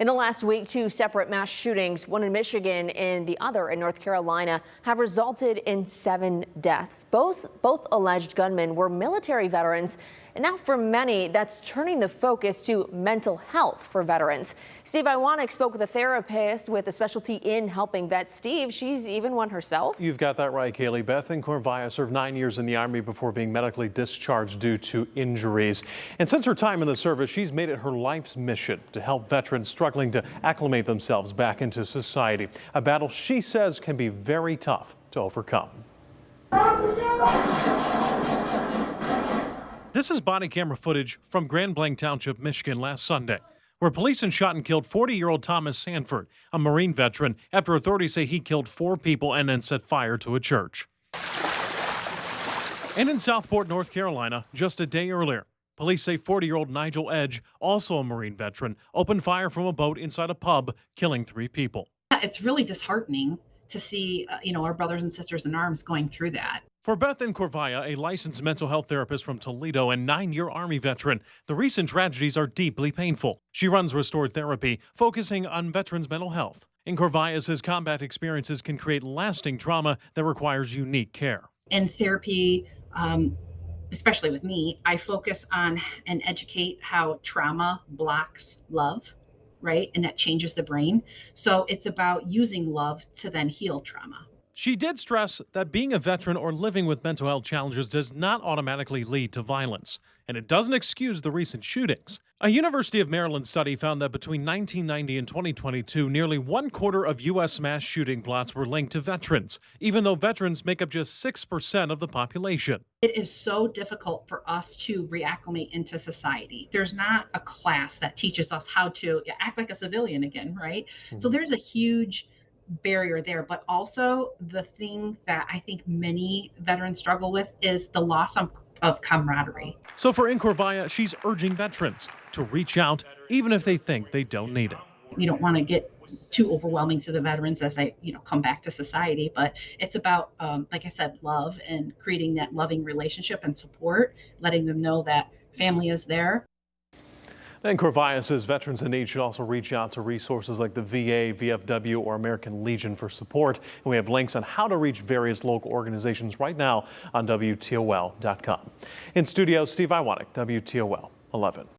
In the last week, two separate mass shootings, one in Michigan and the other in North Carolina, have resulted in 7 deaths. Both alleged gunmen were military veterans. And now for many, that's turning the focus to mental health for veterans. Steve Iwanek spoke with a therapist with a specialty in helping vets. Steve, she's even one herself. You've got that right, Kaylee. Beth in Corvia served 9 years in the Army before being medically discharged due to injuries. And since her time in the service, she's made it her life's mission to help veterans struggling to acclimate themselves back into society. A battle she says can be very tough to overcome. This is body camera footage from Grand Blanc Township, Michigan last Sunday, where police shot and killed 40-year-old Thomas Sanford, a Marine veteran, after authorities say he killed 4 people and then set fire to a church. And in Southport, North Carolina, just a day earlier, police say 40-year-old Nigel Edge, also a Marine veteran, opened fire from a boat inside a pub, killing 3 people. It's really disheartening to see, our brothers and sisters in arms going through that. For Beth in Corvia, a licensed mental health therapist from Toledo and 9-year Army veteran, the recent tragedies are deeply painful. She runs Restored Therapy, focusing on veterans' mental health. In Corvia says combat experiences can create lasting trauma that requires unique care. In therapy, especially with me, I focus on and educate how trauma blocks love, right? And that changes the brain. So it's about using love to then heal trauma. She did stress that being a veteran or living with mental health challenges does not automatically lead to violence, and it doesn't excuse the recent shootings. A University of Maryland study found that between 1990 and 2022, nearly 1/4 of U.S. mass shooting plots were linked to veterans, even though veterans make up just 6% of the population. It is so difficult for us to reacclimate into society. There's not a class that teaches us how to act like a civilian again, right? So there's a huge barrier there, but also the thing that I think many veterans struggle with is the loss of camaraderie. So for In Corvia, she's urging veterans to reach out even if they think they don't need it. You don't want to get too overwhelming to the veterans as they come back to society, but it's about like I said, love and creating that loving relationship and support, letting them know that family is there. And Corvia says veterans in need should also reach out to resources like the VA, VFW, or American Legion for support. And we have links on how to reach various local organizations right now on WTOL.com. In studio, Steve Iwanek, WTOL 11.